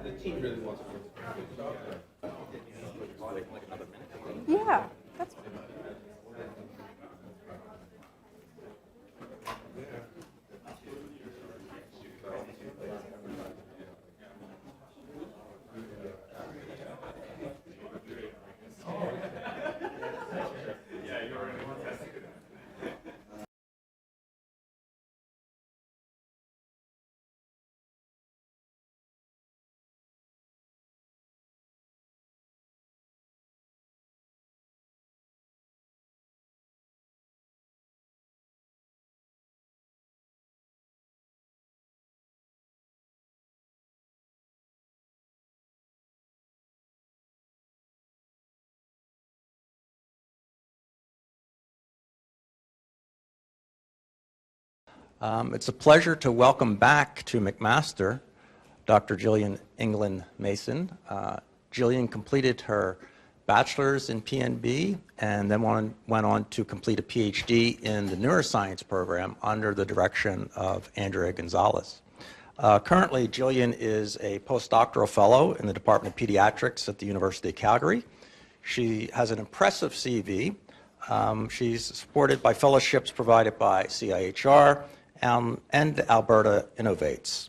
The team really wants to. Yeah, that's fine. It's a pleasure to welcome back to McMaster Dr. Gillian England-Mason. Gillian completed her bachelor's in PNB and then went on to complete a PhD in the neuroscience program under the direction of Andrea Gonzalez. Currently, Gillian is a postdoctoral fellow in the Department of Pediatrics at the University of Calgary. She has an impressive CV. She's supported by fellowships provided by CIHR and Alberta Innovates.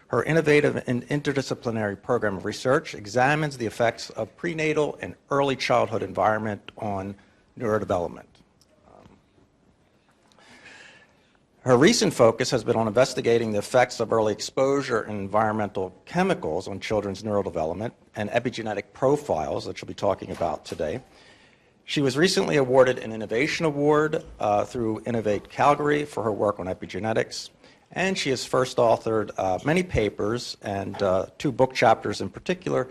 Her innovative and interdisciplinary program of research examines the effects of prenatal and early childhood environment on neurodevelopment. Her recent focus has been on investigating the effects of early exposure and environmental chemicals on children's neurodevelopment and epigenetic profiles that she'll be talking about today. She was recently awarded an Innovation Award through Innovate Calgary for her work on epigenetics, and she has first authored many papers and 2 book chapters in particular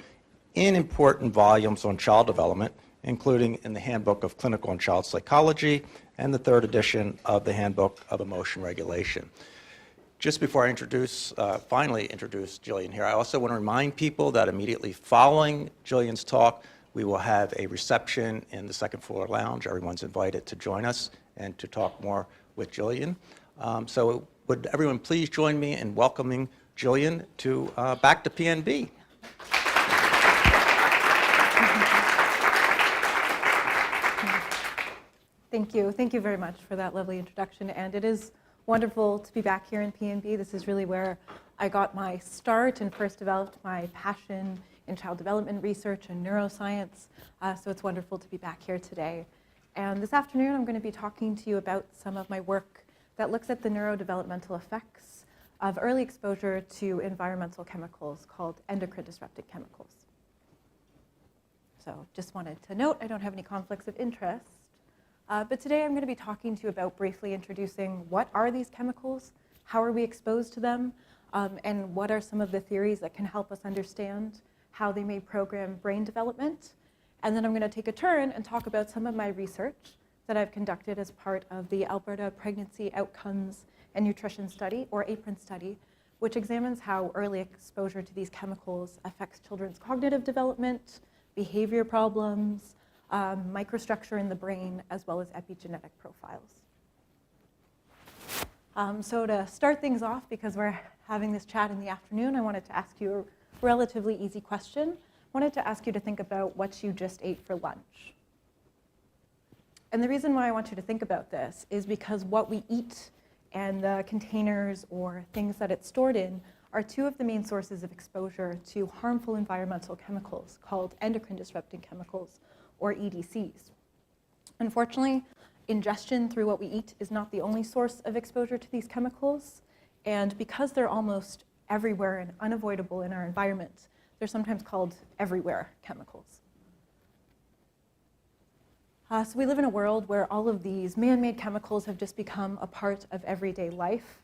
in important volumes on child development, including in the Handbook of Clinical and Child Psychology and the 3rd edition of the Handbook of Emotion Regulation. Just before I finally introduce Gillian here, I also want to remind people that immediately following Gillian's talk, we will have a reception in the 2nd floor lounge. Everyone's invited to join us and to talk more with Gillian. So would everyone please join me in welcoming Gillian back to PNB. Thank you very much for that lovely introduction. And it is wonderful to be back here in PNB. This is really where I got my start and first developed my passion in child development research and neuroscience. So it's wonderful to be back here today. And this afternoon, I'm going to be talking to you about some of my work that looks at the neurodevelopmental effects of early exposure to environmental chemicals called endocrine disrupting chemicals. So just wanted to note, I don't have any conflicts of interest. But today I'm going to be talking to you about briefly introducing what are these chemicals, how are we exposed to them, and what are some of the theories that can help us understand how they may program brain development. And then I'm going to take a turn and talk about some of my research that I've conducted as part of the Alberta Pregnancy Outcomes and Nutrition Study, or APRN study, which examines how early exposure to these chemicals affects children's cognitive development, behavior problems, microstructure in the brain, as well as epigenetic profiles. So to start things off, because we're having this chat in the afternoon, I wanted to ask you a relatively easy question. I wanted to ask you to think about what you just ate for lunch. And the reason why I want you to think about this is because what we eat and the containers or things that it's stored in are 2 of the main sources of exposure to harmful environmental chemicals called endocrine disrupting chemicals, or EDCs. Unfortunately, ingestion through what we eat is not the only source of exposure to these chemicals, and because they're almost everywhere and unavoidable in our environment, they're sometimes called everywhere chemicals. So we live in a world where all of these man-made chemicals have just become a part of everyday life.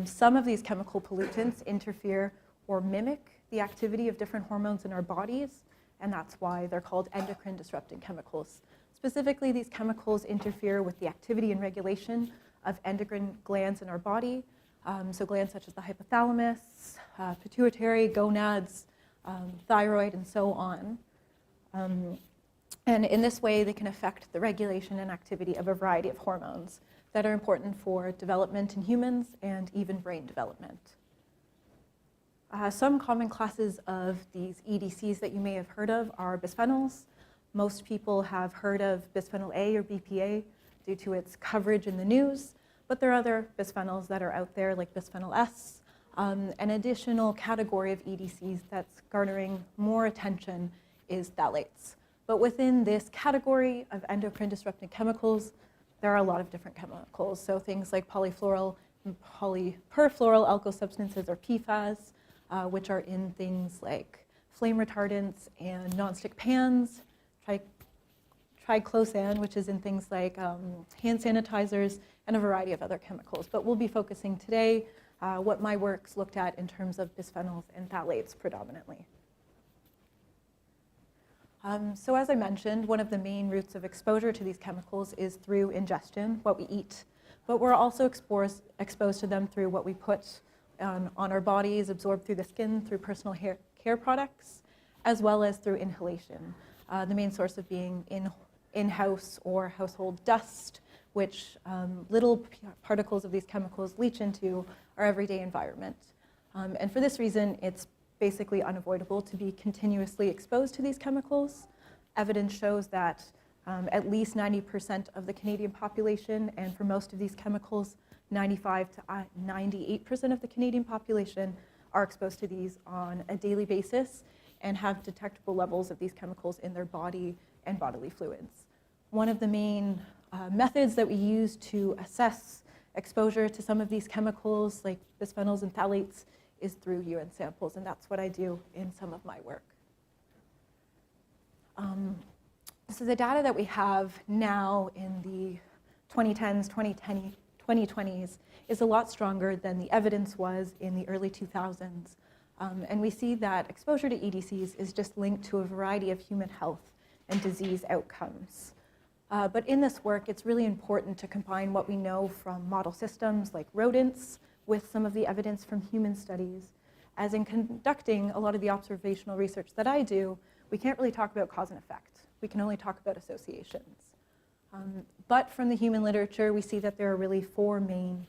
Some of these chemical pollutants interfere or mimic the activity of different hormones in our bodies, and that's why they're called endocrine disrupting chemicals. Specifically, these chemicals interfere with the activity and regulation of endocrine glands in our body, so glands such as the hypothalamus, pituitary, gonads, thyroid, and so on. And in this way, they can affect the regulation and activity of a variety of hormones that are important for development in humans and even brain development. Some common classes of these EDCs that you may have heard of are bisphenols. Most people have heard of bisphenol A or BPA due to its coverage in the news, but there are other bisphenols that are out there like bisphenol S. An additional category of EDCs that's garnering more attention is phthalates. But within this category of endocrine disrupting chemicals, there are a lot of different chemicals. So things like polyfluoral and polyperfluoral alkyl substances, or PFAS, which are in things like flame retardants and nonstick pans, triclosan, which is in things like hand sanitizers, and a variety of other chemicals. But we'll be focusing today what my work's looked at in terms of bisphenols and phthalates predominantly. So as I mentioned, one of the main routes of exposure to these chemicals is through ingestion, what we eat. But we're also exposed to them through what we put on our bodies, absorbed through the skin, through personal care products, as well as through inhalation. The main source of being in-house or household dust, which little particles of these chemicals leach into our everyday environment. And for this reason, it's basically unavoidable to be continuously exposed to these chemicals. Evidence shows that at least 90% of the Canadian population, and for most of these chemicals, 95 to 98% of the Canadian population are exposed to these on a daily basis and have detectable levels of these chemicals in their body and bodily fluids. One of the main methods that we use to assess exposure to some of these chemicals, like bisphenols and phthalates, is through urine samples, and that's what I do in some of my work. So the data that we have now in the 2010s, 2020s is a lot stronger than the evidence was in the early 2000s. And we see that exposure to EDCs is just linked to a variety of human health and disease outcomes. But in this work, it's really important to combine what we know from model systems like rodents with some of the evidence from human studies. As in conducting a lot of the observational research that I do, we can't really talk about cause and effect. We can only talk about associations. But from the human literature, we see that there are really four main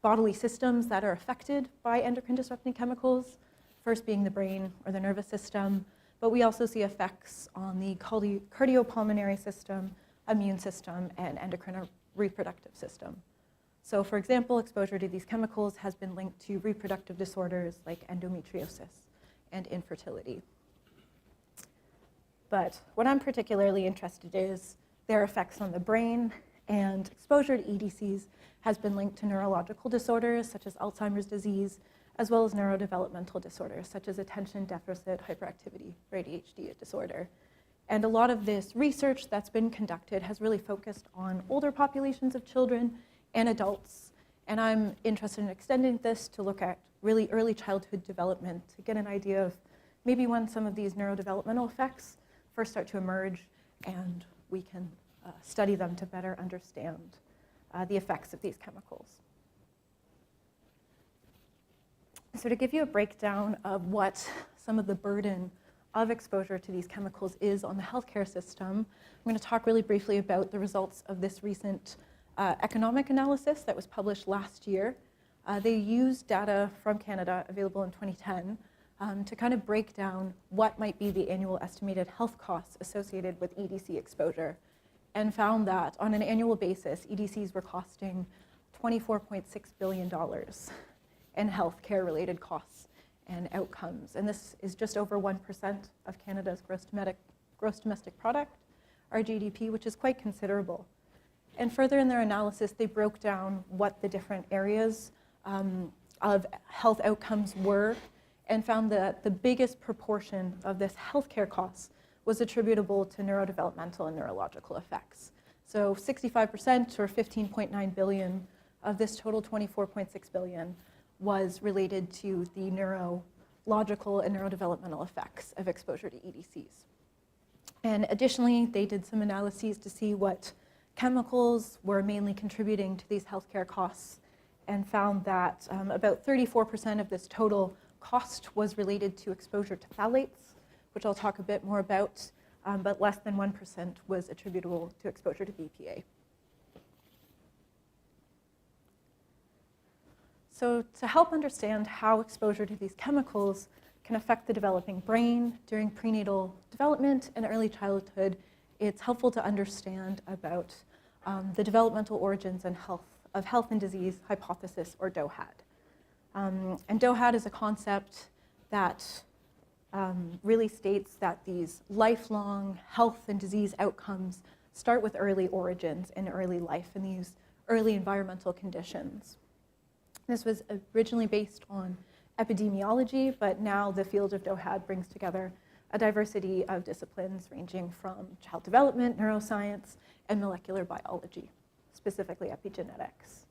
bodily systems that are affected by endocrine disrupting chemicals, first being the brain or the nervous system, but we also see effects on the cardiopulmonary system, immune system, and endocrine or reproductive system. So for example, exposure to these chemicals has been linked to reproductive disorders like endometriosis and infertility. But what I'm particularly interested in is their effects on the brain, and exposure to EDCs has been linked to neurological disorders such as Alzheimer's disease, as well as neurodevelopmental disorders such as attention deficit hyperactivity, or ADHD disorder. And a lot of this research that's been conducted has really focused on older populations of children and adults. And I'm interested in extending this to look at really early childhood development to get an idea of maybe when some of these neurodevelopmental effects first start to emerge, and we can study them to better understand the effects of these chemicals. So to give you a breakdown of what some of the burden of exposure to these chemicals is on the healthcare system, I'm going to talk really briefly about the results of this recent economic analysis that was published last year. They used data from Canada available in 2010 to kind of break down what might be the annual estimated health costs associated with EDC exposure, and found that on an annual basis, EDCs were costing $24.6 billion in healthcare related costs and outcomes. And this is just over 1% of Canada's gross domestic product, our GDP, which is quite considerable. And further in their analysis, they broke down what the different areas of health outcomes were, and found that the biggest proportion of this healthcare costs was attributable to neurodevelopmental and neurological effects. So 65%, or 15.9 billion, of this total 24.6 billion was related to the neurological and neurodevelopmental effects of exposure to EDCs. And additionally, they did some analyses to see what chemicals were mainly contributing to these healthcare costs, and found that about 34% of this total cost was related to exposure to phthalates, which I'll talk a bit more about, but less than 1% was attributable to exposure to BPA. So to help understand how exposure to these chemicals can affect the developing brain during prenatal development and early childhood, it's helpful to understand about the developmental origins and health and disease hypothesis, or DOHAD. And DOHAD is a concept that really states that these lifelong health and disease outcomes start with early origins in early life and these early environmental conditions. This was originally based on epidemiology, but now the field of DOHAD brings together a diversity of disciplines ranging from child development, neuroscience, and molecular biology, specifically epigenetics.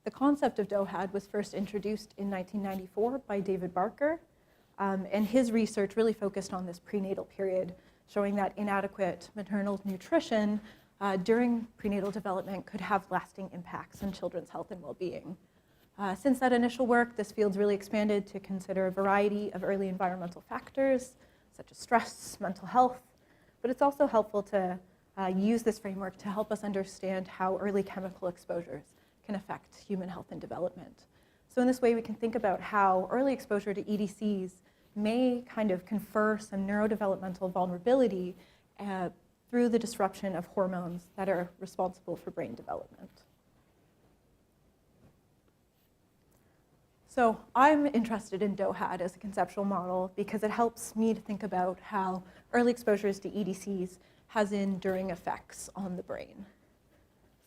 The concept of DOHAD was first introduced in 1994 by David Barker, and his research really focused on this prenatal period, showing that inadequate maternal nutrition during prenatal development could have lasting impacts on children's health and well-being. Since that initial work, this field's really expanded to consider a variety of early environmental factors, such as stress, mental health, but it's also helpful to use this framework to help us understand how early chemical exposures can affect human health and development. So in this way, we can think about how early exposure to EDCs may kind of confer some neurodevelopmental vulnerability through the disruption of hormones that are responsible for brain development. So I'm interested in DOHAD as a conceptual model because it helps me to think about how early exposures to EDCs has enduring effects on the brain.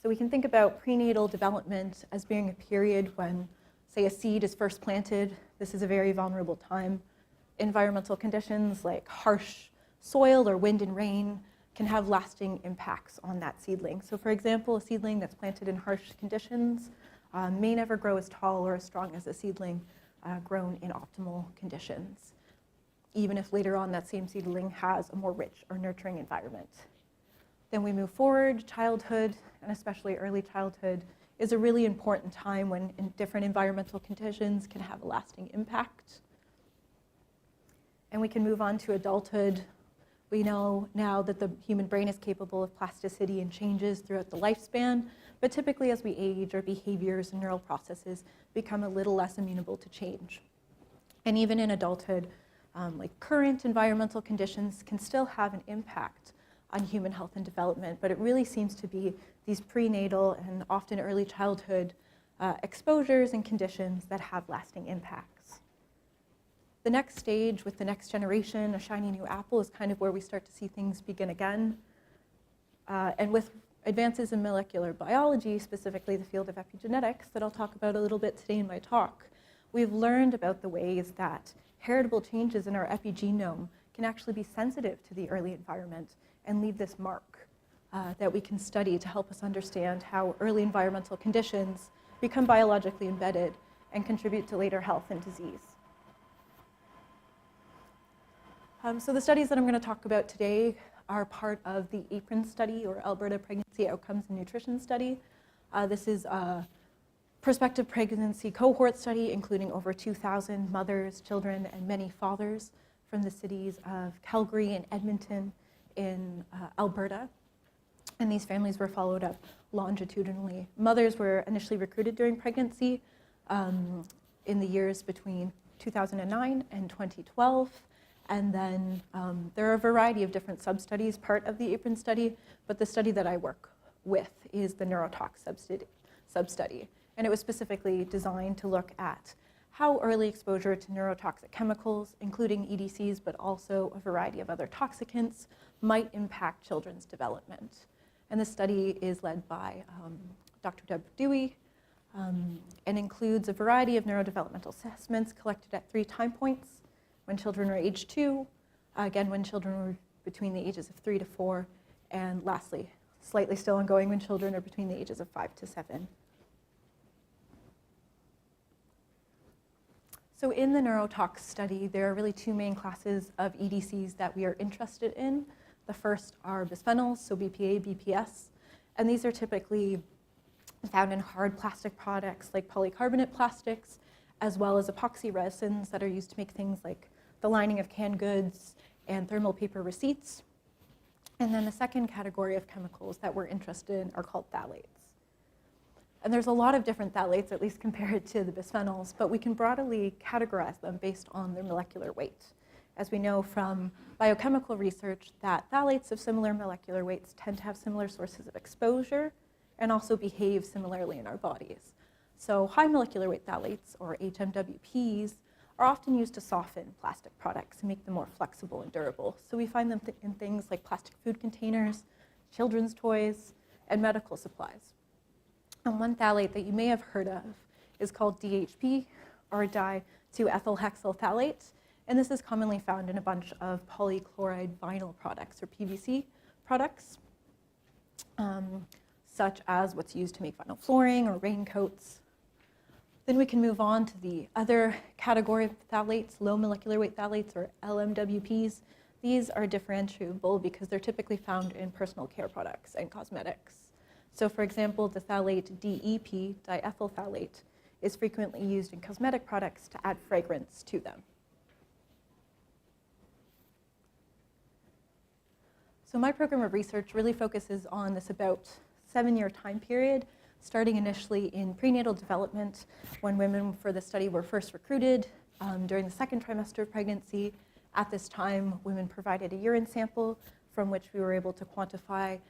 So we can think about prenatal development as being a period when, say, a seed is first planted. This is a very vulnerable time. Environmental conditions like harsh soil or wind and rain can have lasting impacts on that seedling. So for example, a seedling that's planted in harsh conditions may never grow as tall or as strong as a seedling grown in optimal conditions, even if later on that same seedling has a more rich or nurturing environment. Then we move forward. Childhood, and especially early childhood, is a really important time when different environmental conditions can have a lasting impact. And we can move on to adulthood. We know now that the human brain is capable of plasticity and changes throughout the lifespan, but typically as we age, our behaviors and neural processes become a little less amenable to change. And even in adulthood, like current environmental conditions can still have an impact on human health and development, but it really seems to be these prenatal and often early childhood exposures and conditions that have lasting impacts. The next stage with the next generation, a shiny new apple, is kind of where we start to see things begin again. And with advances in molecular biology, specifically the field of epigenetics that I'll talk about a little bit today in my talk, we've learned about the ways that heritable changes in our epigenome can actually be sensitive to the early environment and leave this mark that we can study to help us understand how early environmental conditions become biologically embedded and contribute to later health and disease. So the studies that I'm going to talk about today are part of the APRIN study, or Alberta Pregnancy Outcomes and Nutrition Study. This is a prospective pregnancy cohort study including over 2,000 mothers, children, and many fathers from the cities of Calgary and Edmonton in Alberta. And these families were followed up longitudinally. Mothers were initially recruited during pregnancy in the years between 2009 and 2012. And then there are a variety of different sub-studies, part of the APRIN study, but the study that I work with is the neurotox sub-study. And it was specifically designed to look at how early exposure to neurotoxic chemicals, including EDCs, but also a variety of other toxicants, might impact children's development. And this study is led by Dr. Deb Dewey and includes a variety of neurodevelopmental assessments collected at 3 time points: when children were age 2, again when children were between the ages of 3 to 4, and lastly, slightly still ongoing, when children are between the ages of 5 to 7. So in the neurotox study, there are really 2 main classes of EDCs that we are interested in. The first are bisphenols, so BPA, BPS, and these are typically found in hard plastic products like polycarbonate plastics, as well as epoxy resins that are used to make things like the lining of canned goods and thermal paper receipts. And then the second category of chemicals that we're interested in are called phthalates. And there's a lot of different phthalates, at least compared to the bisphenols, but we can broadly categorize them based on their molecular weight. As we know from biochemical research, that phthalates of similar molecular weights tend to have similar sources of exposure and also behave similarly in our bodies. So high molecular weight phthalates, or HMWPs, are often used to soften plastic products and make them more flexible and durable. So we find them in things like plastic food containers, children's toys, and medical supplies. And one phthalate that you may have heard of is called DHP, or di-2-ethylhexyl phthalate, and this is commonly found in a bunch of polychloride vinyl products, or PVC products, such as what's used to make vinyl flooring or raincoats. Then we can move on to the other category of phthalates, low molecular weight phthalates, or LMWPs. These are differentiable because they're typically found in personal care products and cosmetics. So for example, the phthalate DEP, diethyl phthalate, is frequently used in cosmetic products to add fragrance to them. So my program of research really focuses on this about 7-year time period, starting initially in prenatal development when women for the study were first recruited during the second trimester of pregnancy. At this time, women provided a urine sample from which we were able to quantify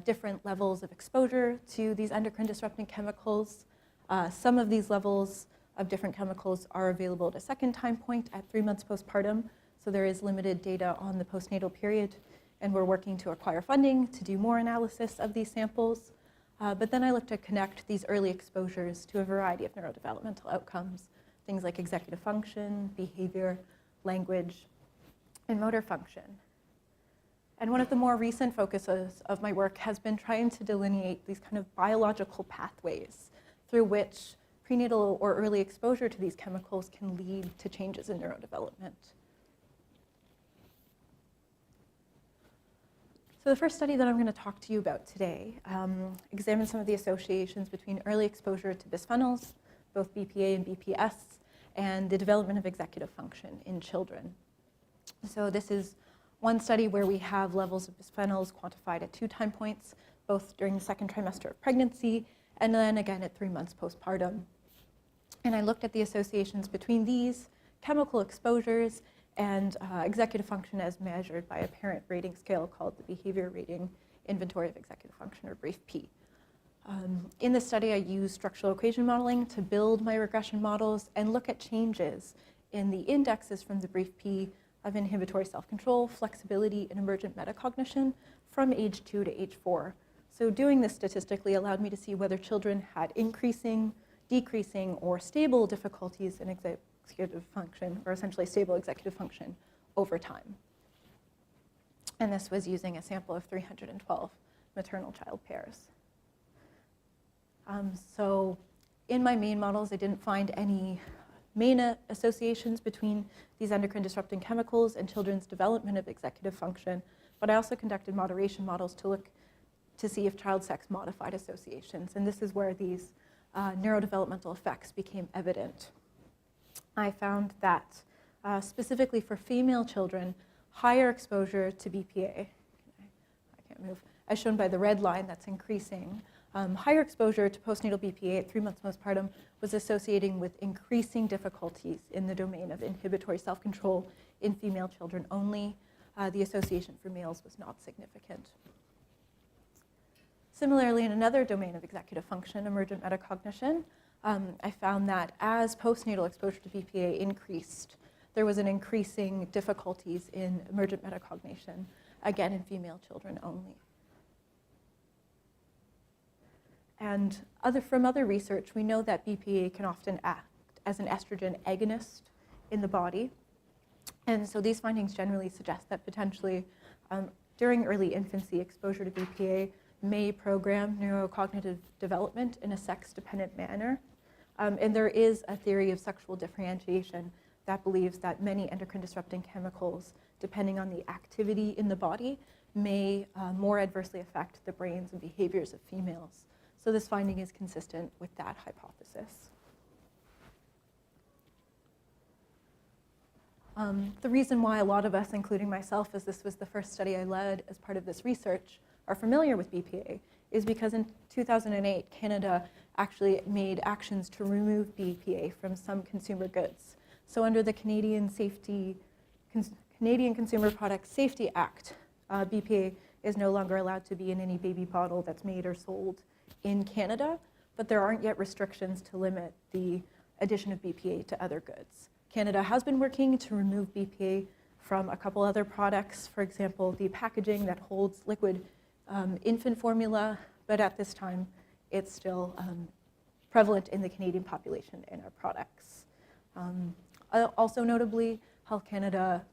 different levels of exposure to these endocrine disrupting chemicals. Some of these levels of different chemicals are available at a second time point at 3 months postpartum, so there is limited data on the postnatal period, and we're working to acquire funding to do more analysis of these samples. But then I looked to connect these early exposures to a variety of neurodevelopmental outcomes, things like executive function, behavior, language, and motor function. And one of the more recent focuses of my work has been trying to delineate these kind of biological pathways through which prenatal or early exposure to these chemicals can lead to changes in neurodevelopment. So the first study that I'm going to talk to you about today examines some of the associations between early exposure to bisphenols, both BPA and BPS, and the development of executive function in children. So this is one study where we have levels of bisphenols quantified at 2 time points, both during the second trimester of pregnancy and then again at 3 months postpartum. And I looked at the associations between these chemical exposures and executive function as measured by a parent rating scale called the Behavior Rating Inventory of Executive Function, or BRIEF-P. In this study, I used structural equation modeling to build my regression models and look at changes in the indexes from the BRIEF-P of inhibitory self-control, flexibility, and emergent metacognition from age 2 to age 4. So doing this statistically allowed me to see whether children had increasing, decreasing, or stable difficulties in executive function, or essentially stable executive function over time. And this was using a sample of 312 maternal-child pairs. So in my main models, I didn't find any main associations between these endocrine disrupting chemicals and children's development of executive function, but I also conducted moderation models to look to see if child sex modified associations, and this is where these neurodevelopmental effects became evident. I found that specifically for female children, higher exposure to BPA, I can't move, as shown by the red line that's increasing, higher exposure to postnatal BPA at 3 months postpartum was associating with increasing difficulties in the domain of inhibitory self-control in female children only. The association for males was not significant. Similarly, in another domain of executive function, emergent metacognition, I found that as postnatal exposure to BPA increased, there was an increasing difficulties in emergent metacognition, again in female children only. And from other research, we know that BPA can often act as an estrogen agonist in the body. And so these findings generally suggest that potentially during early infancy, exposure to BPA may program neurocognitive development in a sex-dependent manner. And there is a theory of sexual differentiation that believes that many endocrine disrupting chemicals, depending on the activity in the body, may more adversely affect the brains and behaviors of females. So this finding is consistent with that hypothesis. The reason why a lot of us, including myself, as this was the first study I led as part of this research, are familiar with BPA is because in 2008, Canada actually made actions to remove BPA from some consumer goods. So under the Canadian Consumer Product Safety Act, BPA is no longer allowed to be in any baby bottle that's made or sold in Canada, but there aren't yet restrictions to limit the addition of BPA to other goods. Canada has been working to remove BPA from a couple other products, for example, the packaging that holds liquid infant formula, but at this time, it's still prevalent in the Canadian population in our products. Also notably, Health Canada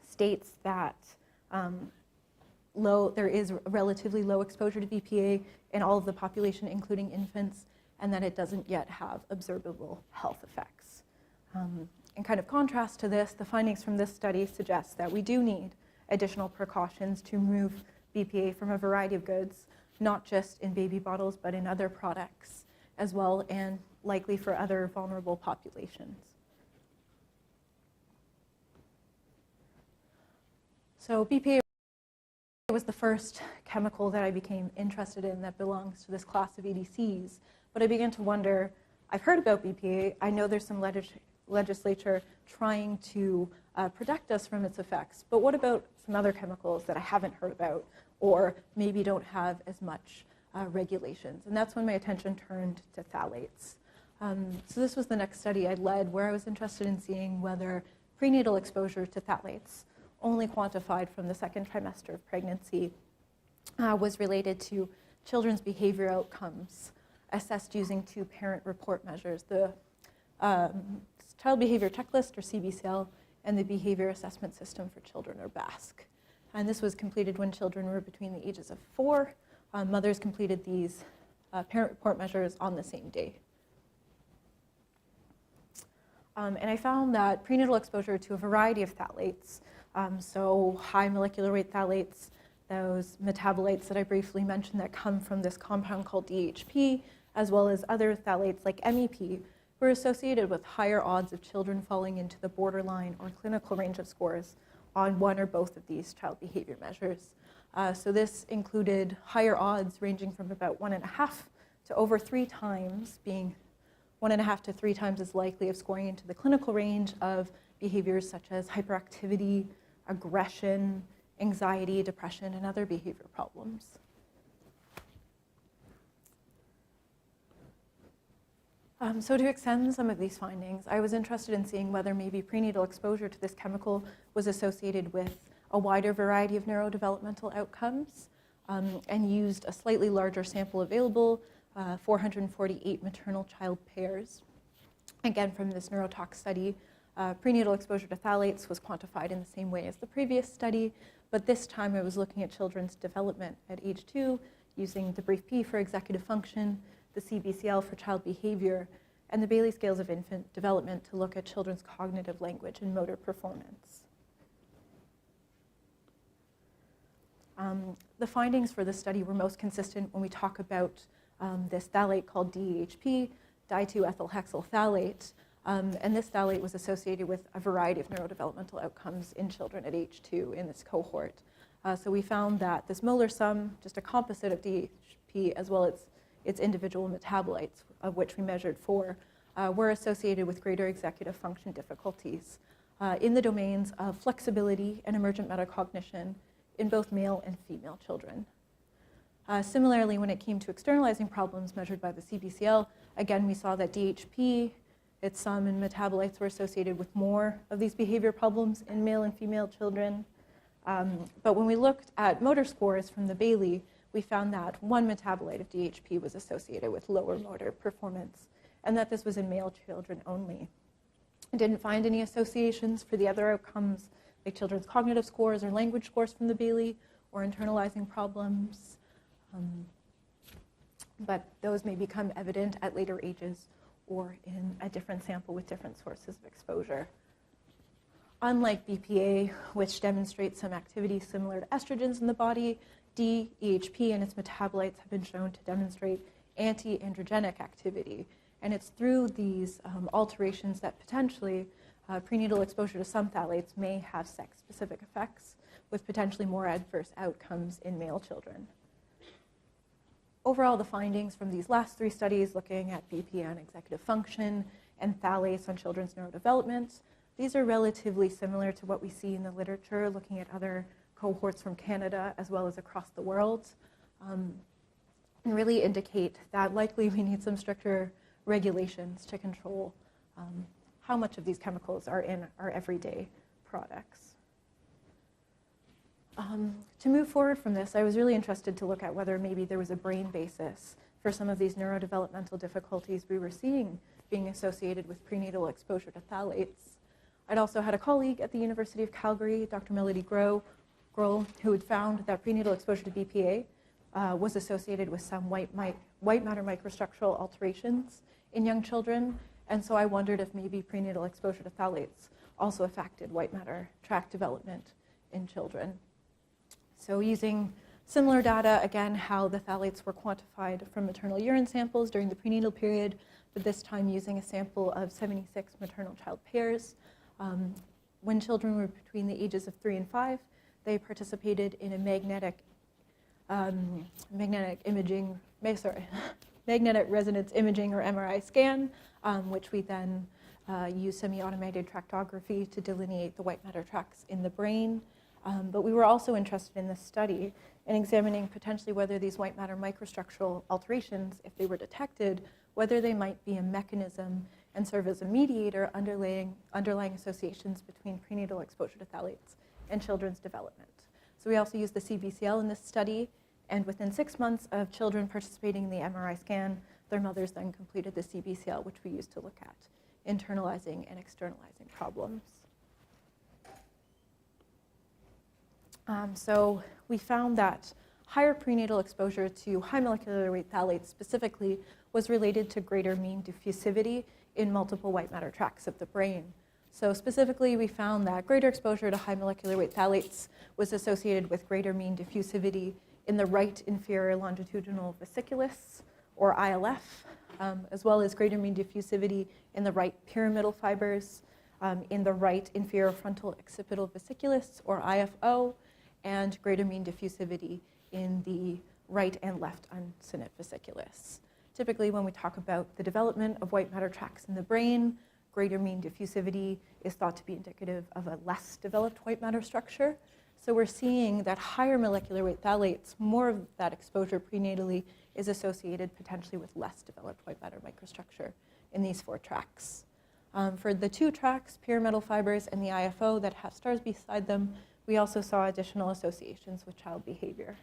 states that there is relatively low exposure to BPA in all of the population, including infants, and that it doesn't yet have observable health effects. In kind of contrast to this, the findings from this study suggest that we do need additional precautions to remove BPA from a variety of goods, not just in baby bottles, but in other products as well, and likely for other vulnerable populations. So BPA was the first chemical that I became interested in that belongs to this class of EDCs, but I began to wonder, I've heard about BPA, I know there's some legislature trying to protect us from its effects, but what about some other chemicals that I haven't heard about or maybe don't have as much regulations? And that's when my attention turned to phthalates. So this was the next study I led where I was interested in seeing whether prenatal exposure to phthalates, only quantified from the second trimester of pregnancy, was related to children's behavior outcomes assessed using two parent report measures, the Child Behavior Checklist, or CBCL, and the Behavior Assessment System for Children, or BASC. And this was completed when children were between the ages of 4. Mothers completed these parent report measures on the same day. And I found that prenatal exposure to a variety of phthalates, so high molecular weight phthalates, those metabolites that I briefly mentioned that come from this compound called DHP, as well as other phthalates like MEP, were associated with higher odds of children falling into the borderline or clinical range of scores on one or both of these child behavior measures. So this included higher odds ranging from about 1.5 to over 3 times, being 1.5 to 3 times as likely of scoring into the clinical range of behaviors such as hyperactivity, aggression, anxiety, depression, and other behavior problems. So to extend some of these findings, I was interested in seeing whether maybe prenatal exposure to this chemical was associated with a wider variety of neurodevelopmental outcomes, and used a slightly larger sample available, 448 maternal child pairs. Again, from this neurotox study, prenatal exposure to phthalates was quantified in the same way as the previous study, but this time I was looking at children's development at age 2, using the brief P for executive function, the CBCL for child behavior, and the Bayley Scales of Infant Development to look at children's cognitive language and motor performance. The findings for this study were most consistent when we talk about this phthalate called DHP, di-2-ethylhexyl phthalate, and this phthalate was associated with a variety of neurodevelopmental outcomes in children at age 2 in this cohort. So we found that this molar sum, just a composite of DHP as well as its individual metabolites, of which we measured 4, were associated with greater executive function difficulties in the domains of flexibility and emergent metacognition in both male and female children. Similarly, when it came to externalizing problems measured by the CBCL, again, we saw that DHP, its sum and metabolites were associated with more of these behavior problems in male and female children. But when we looked at motor scores from the Bayley, we found that one metabolite of DHP was associated with lower motor performance, and that this was in male children only. I didn't find any associations for the other outcomes, like children's cognitive scores or language scores from the Bayley, or internalizing problems. But those may become evident at later ages or in a different sample with different sources of exposure. Unlike BPA, which demonstrates some activity similar to estrogens in the body, DEHP and its metabolites have been shown to demonstrate anti-androgenic activity. And it's through these alterations that potentially prenatal exposure to some phthalates may have sex-specific effects with potentially more adverse outcomes in male children. Overall, the findings from these last 3 studies looking at BPA on executive function and phthalates on children's neurodevelopment, these are relatively similar to what we see in the literature looking at other cohorts from Canada as well as across the world, and really indicate that likely we need some stricter regulations to control how much of these chemicals are in our everyday products. To move forward from this, I was really interested to look at whether maybe there was a brain basis for some of these neurodevelopmental difficulties we were seeing being associated with prenatal exposure to phthalates. I'd also had a colleague at the University of Calgary, Dr. Melody Grohl, who had found that prenatal exposure to BPA was associated with some white matter microstructural alterations in young children. And so I wondered if maybe prenatal exposure to phthalates also affected white matter tract development in children. So using similar data, again, how the phthalates were quantified from maternal urine samples during the prenatal period, but this time using a sample of 76 maternal-child pairs. When children were between the ages of 3 and 5, they participated in a magnetic resonance imaging or MRI scan, which we then used semi-automated tractography to delineate the white matter tracts in the brain. But we were also interested in this study in examining potentially whether these white matter microstructural alterations, if they were detected, whether they might be a mechanism and serve as a mediator underlying associations between prenatal exposure to phthalates and children's development. So we also used the CBCL in this study, and within 6 months of children participating in the MRI scan, their mothers then completed the CBCL, which we used to look at internalizing and externalizing problems. So we found that higher prenatal exposure to high molecular weight phthalates specifically was related to greater mean diffusivity in multiple white matter tracts of the brain. So specifically, we found that greater exposure to high molecular weight phthalates was associated with greater mean diffusivity in the right inferior longitudinal vesiculus, or ILF, as well as greater mean diffusivity in the right pyramidal fibers, in the right inferior frontal occipital vesiculus, or IFO, and greater mean diffusivity in the right and left uncinate vesiculus. Typically, when we talk about the development of white matter tracts in the brain, greater mean diffusivity is thought to be indicative of a less developed white matter structure. So we're seeing that higher molecular weight phthalates, more of that exposure prenatally, is associated potentially with less developed white matter microstructure in these 4 tracts. For the 2 tracts, pyramidal fibers and the IFO that have stars beside them, we also saw additional associations with child behavior.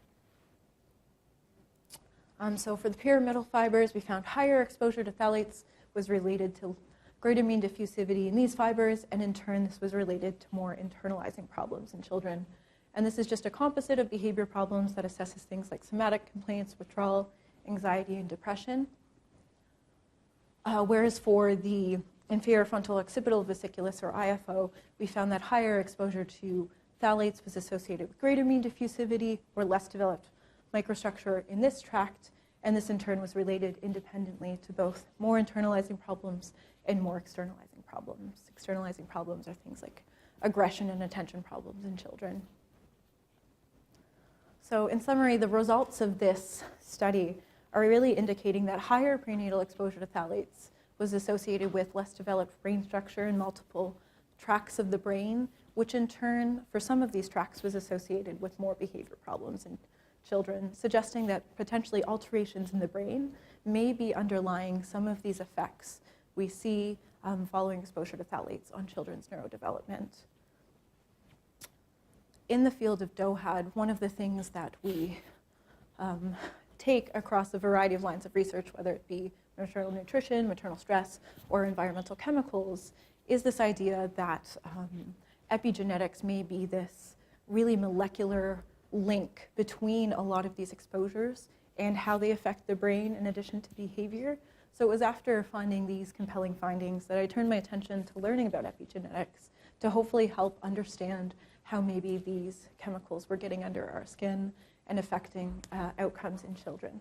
So for the pyramidal fibers, we found higher exposure to phthalates was related to greater mean diffusivity in these fibers, and in turn, this was related to more internalizing problems in children. And this is just a composite of behavior problems that assesses things like somatic complaints, withdrawal, anxiety, and depression. Whereas for the inferior frontal occipital vesiculus, or IFO, we found that higher exposure to phthalates was associated with greater mean diffusivity or less developed microstructure in this tract, and this in turn was related independently to both more internalizing problems and more externalizing problems. Externalizing problems are things like aggression and attention problems in children. So in summary, the results of this study are really indicating that higher prenatal exposure to phthalates was associated with less developed brain structure in multiple tracts of the brain, which in turn, for some of these tracts, was associated with more behavior problems in children, suggesting that potentially alterations in the brain may be underlying some of these effects we see following exposure to phthalates on children's neurodevelopment. In the field of DOHAD, one of the things that we take across a variety of lines of research, whether it be maternal nutrition, maternal stress, or environmental chemicals, is this idea that epigenetics may be this really molecular link between a lot of these exposures and how they affect the brain in addition to behavior. So it was after finding these compelling findings that I turned my attention to learning about epigenetics to hopefully help understand how maybe these chemicals were getting under our skin and affecting outcomes in children.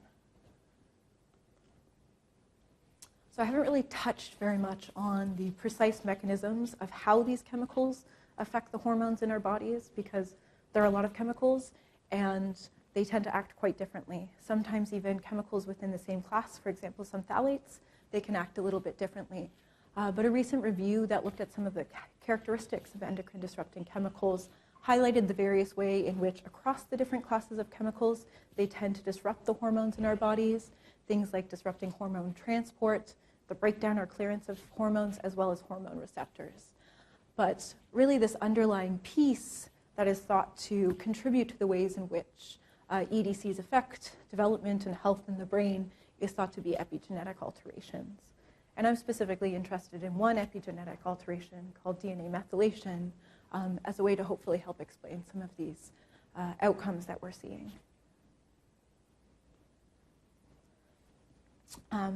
So I haven't really touched very much on the precise mechanisms of how these chemicals affect the hormones in our bodies, because there are a lot of chemicals and they tend to act quite differently. Sometimes even chemicals within the same class, for example, some phthalates, they can act a little bit differently. But a recent review that looked at some of the characteristics of endocrine disrupting chemicals highlighted the various ways in which across the different classes of chemicals, they tend to disrupt the hormones in our bodies, things like disrupting hormone transport, the breakdown or clearance of hormones, as well as hormone receptors. But really this underlying piece that is thought to contribute to the ways in which EDCs affect development and health in the brain is thought to be epigenetic alterations. And I'm specifically interested in one epigenetic alteration called DNA methylation as a way to hopefully help explain some of these outcomes that we're seeing.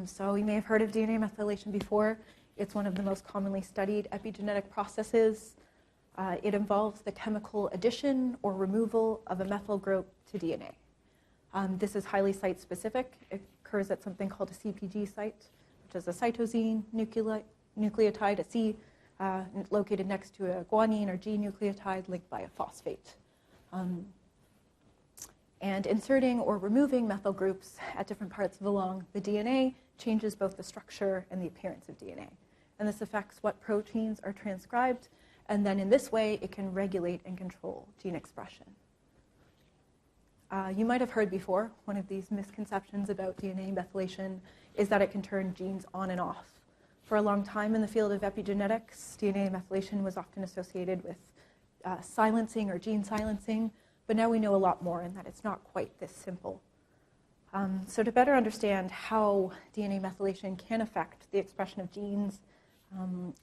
So you may have heard of DNA methylation before. It's one of the most commonly studied epigenetic processes. It involves the chemical addition or removal of a methyl group to DNA. This is highly site-specific. It occurs at something called a CPG site, which is a cytosine nucleotide, a C, located next to a guanine or G nucleotide linked by a phosphate. And inserting or removing methyl groups at different parts along the DNA changes both the structure and the appearance of DNA. And this affects what proteins are transcribed, and then in this way, it can regulate and control gene expression. You might have heard before, one of these misconceptions about DNA methylation is that it can turn genes on and off. For a long time in the field of epigenetics, DNA methylation was often associated with silencing or gene silencing, but now we know a lot more and that it's not quite this simple. So to better understand how DNA methylation can affect the expression of genes,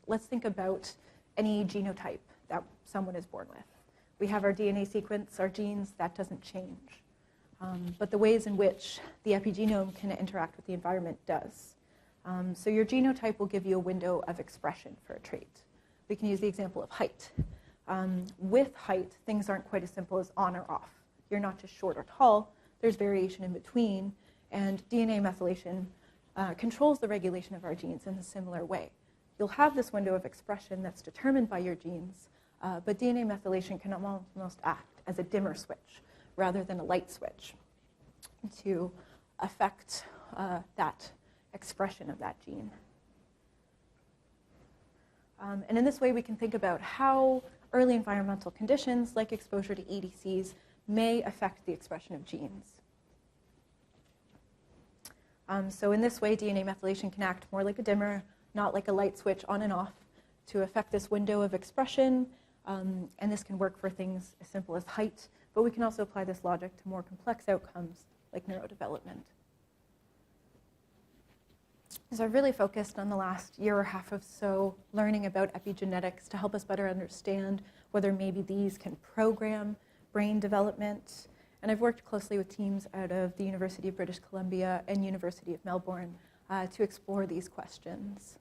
let's think about any genotype that someone is born with. We have our DNA sequence, our genes, that doesn't change. But the ways in which the epigenome can interact with the environment does. So your genotype will give you a window of expression for a trait. We can use the example of height. With height, things aren't quite as simple as on or off. You're not just short or tall, there's variation in between, and DNA methylation controls the regulation of our genes in a similar way. You'll have this window of expression that's determined by your genes, but DNA methylation can almost act as a dimmer switch rather than a light switch to affect that expression of that gene. And in this way, we can think about how early environmental conditions, like exposure to EDCs, may affect the expression of genes. So in this way, DNA methylation can act more like a dimmer, not like a light switch on and off, to affect this window of expression. And this can work for things as simple as height, but we can also apply this logic to more complex outcomes like neurodevelopment. So I've really focused on the last year or half or so learning about epigenetics to help us better understand whether maybe these can program brain development. And I've worked closely with teams out of the University of British Columbia and University of Melbourne to explore these questions.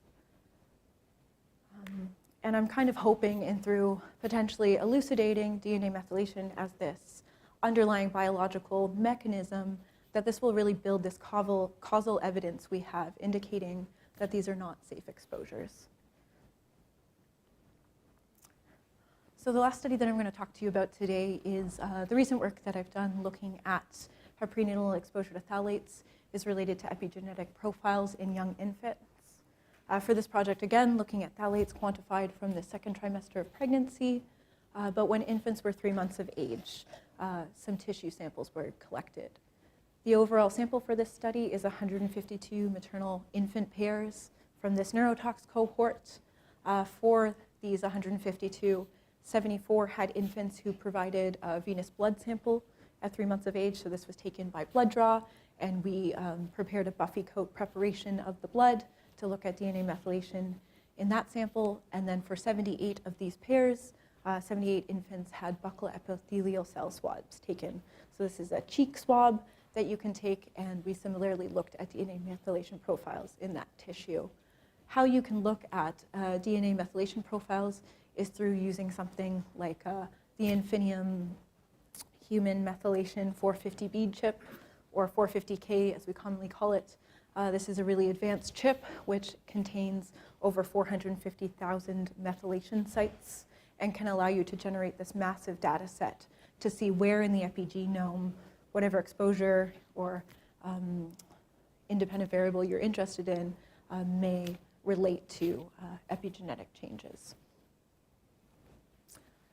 And I'm kind of hoping in through potentially elucidating DNA methylation as this underlying biological mechanism that this will really build this causal evidence we have indicating that these are not safe exposures. So the last study that I'm going to talk to you about today is the recent work that I've done looking at how prenatal exposure to phthalates is related to epigenetic profiles in young infants. For this project, again, looking at phthalates quantified from the second trimester of pregnancy, but when infants were 3 months of age, some tissue samples were collected. The overall sample for this study is 152 maternal infant pairs from this neurotox cohort. For these 152, 74 had infants who provided a venous blood sample at 3 months of age, so this was taken by blood draw, and we prepared a Buffy coat preparation of the blood to look at DNA methylation in that sample. And then for 78 of these pairs, 78 infants had buccal epithelial cell swabs taken. So this is a cheek swab that you can take, and we similarly looked at DNA methylation profiles in that tissue. How you can look at DNA methylation profiles is through using something like the Infinium human methylation 450 bead chip, or 450K as we commonly call it. This is a really advanced chip which contains over 450,000 methylation sites and can allow you to generate this massive data set to see where in the epigenome, whatever exposure or independent variable you're interested in may relate to epigenetic changes.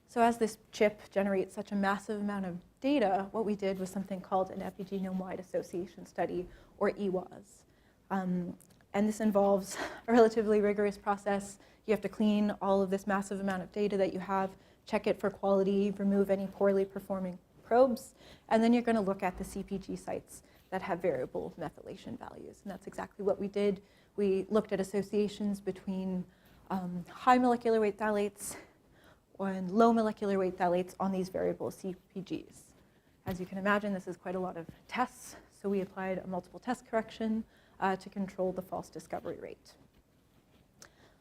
So as this chip generates such a massive amount of data, what we did was something called an epigenome-wide association study, or EWAS. And this involves a relatively rigorous process. You have to clean all of this massive amount of data that you have, check it for quality, remove any poorly performing probes, and then you're going to look at the CpG sites that have variable methylation values. And that's exactly what we did. We looked at associations between high molecular weight phthalates and low molecular weight phthalates on these variable CpGs. As you can imagine, this is quite a lot of tests, so we applied a multiple test correction to control the false discovery rate.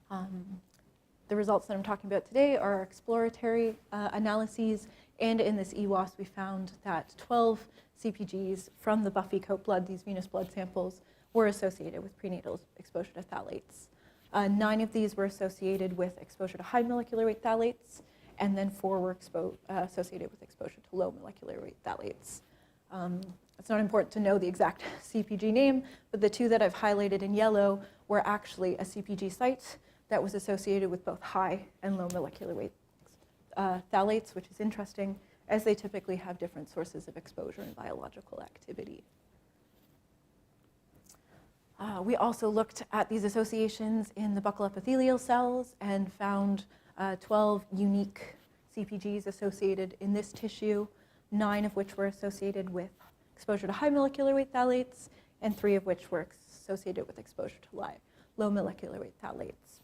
The results that I'm talking about today are exploratory analyses, and in this EWAS we found that 12 CpGs from the Buffy coat blood, these venous blood samples, were associated with prenatal exposure to phthalates. 9 of these were associated with exposure to high molecular weight phthalates, and then 4 were associated with exposure to low molecular weight phthalates. It's not important to know the exact CpG name, but the 2 that I've highlighted in yellow were actually a CpG site that was associated with both high and low molecular weight phthalates, which is interesting, as they typically have different sources of exposure and biological activity. We also looked at these associations in the buccal epithelial cells and found 12 unique CpGs associated in this tissue, 9 of which were associated with exposure to high molecular weight phthalates, and 3 of which were associated with exposure to low molecular weight phthalates.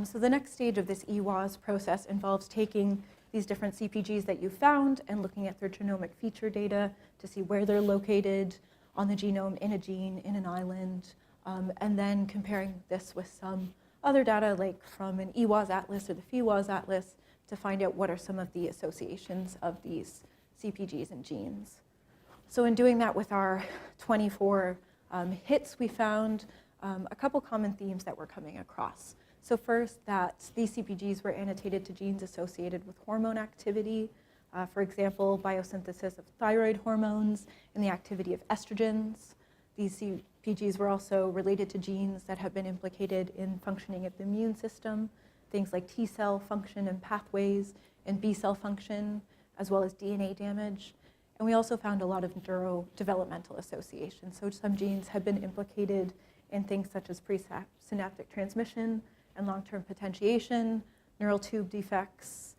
So the next stage of this EWAS process involves taking these different CpGs that you found and looking at their genomic feature data to see where they're located on the genome, in a gene, in an island, and then comparing this with some other data like from an EWAS atlas or the PheWAS atlas to find out what are some of the associations of these CpGs and genes. So in doing that with our 24 hits, we found a couple common themes that we're coming across. So first, that these CpGs were annotated to genes associated with hormone activity, for example, biosynthesis of thyroid hormones and the activity of estrogens. These CpGs were also related to genes that have been implicated in functioning of the immune system, things like T cell function and pathways, and B cell function, as well as DNA damage. And we also found a lot of neurodevelopmental associations. So some genes have been implicated in things such as presynaptic transmission and long-term potentiation, neural tube defects,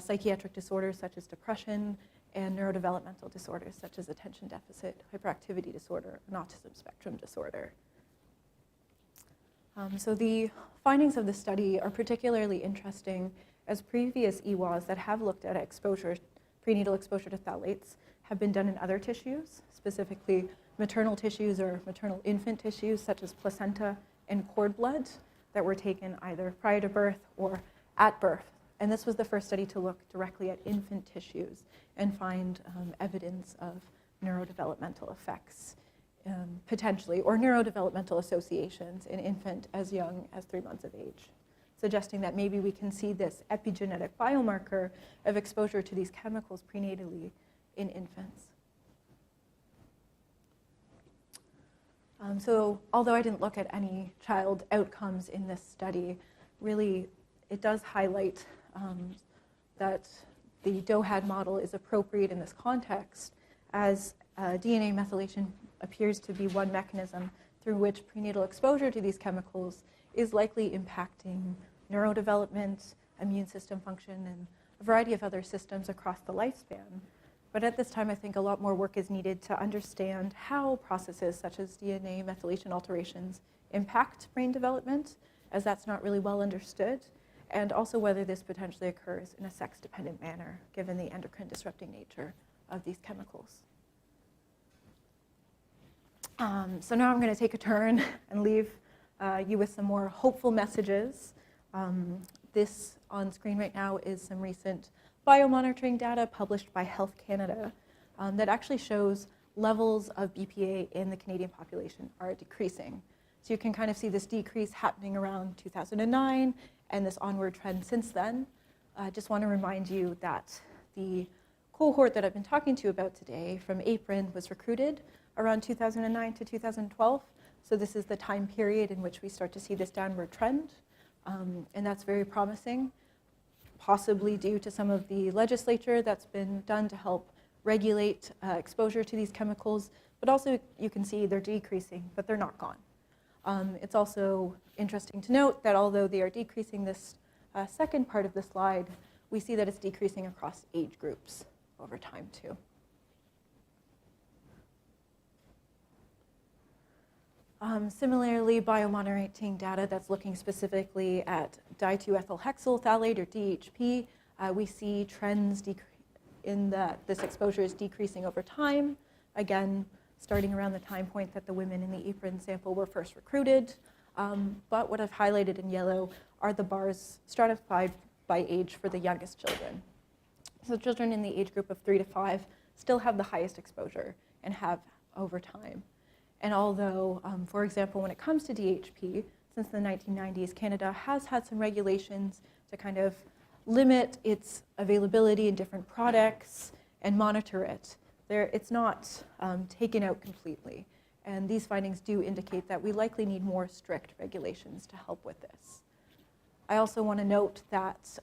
psychiatric disorders such as depression, and neurodevelopmental disorders such as attention deficit hyperactivity disorder and autism spectrum disorder. So the findings of the study are particularly interesting, as previous EWAS that have looked at exposure, prenatal exposure to phthalates, have been done in other tissues, specifically maternal tissues or maternal infant tissues such as placenta and cord blood that were taken either prior to birth or at birth. And this was the first study to look directly at infant tissues and find evidence of neurodevelopmental effects, potentially, or neurodevelopmental associations in infant as young as 3 months of age, suggesting that maybe we can see this epigenetic biomarker of exposure to these chemicals prenatally in infants. So although I didn't look at any child outcomes in this study, really it does highlight that the DOHAD model is appropriate in this context, as DNA methylation appears to be one mechanism through which prenatal exposure to these chemicals is likely impacting neurodevelopment, immune system function, and a variety of other systems across the lifespan. But at this time, I think a lot more work is needed to understand how processes such as DNA methylation alterations impact brain development, as that's not really well understood, and also whether this potentially occurs in a sex-dependent manner, given the endocrine disrupting nature of these chemicals. So now I'm going to take a turn and leave you with some more hopeful messages This on screen right now is some recent biomonitoring data published by Health Canada that actually shows levels of BPA in the Canadian population are decreasing. So you can kind of see this decrease happening around 2009 and this onward trend since then. I just want to remind you that the cohort that I've been talking to you about today from Apron was recruited around 2009 to 2012. So this is the time period in which we start to see this downward trend. And that's very promising, possibly due to some of the legislature that's been done to help regulate exposure to these chemicals. But also you can see they're decreasing, but they're not gone. It's also interesting to note that although they are decreasing, this second part of the slide, we see that it's decreasing across age groups over time too. Similarly, biomonitoring data that's looking specifically at di2-ethylhexyl phthalate, or DHP, we see trends in that this exposure is decreasing over time, again, starting around the time point that the women in the Apron sample were first recruited. But what I've highlighted in yellow are the bars stratified by age for the youngest children. So children in the age group of 3 to 5 still have the highest exposure and have over time. And although, for example, when it comes to DHP, since the 1990s, Canada has had some regulations to kind of limit its availability in different products and monitor it. It's not taken out completely. And these findings do indicate that we likely need more strict regulations to help with this. I also want to note that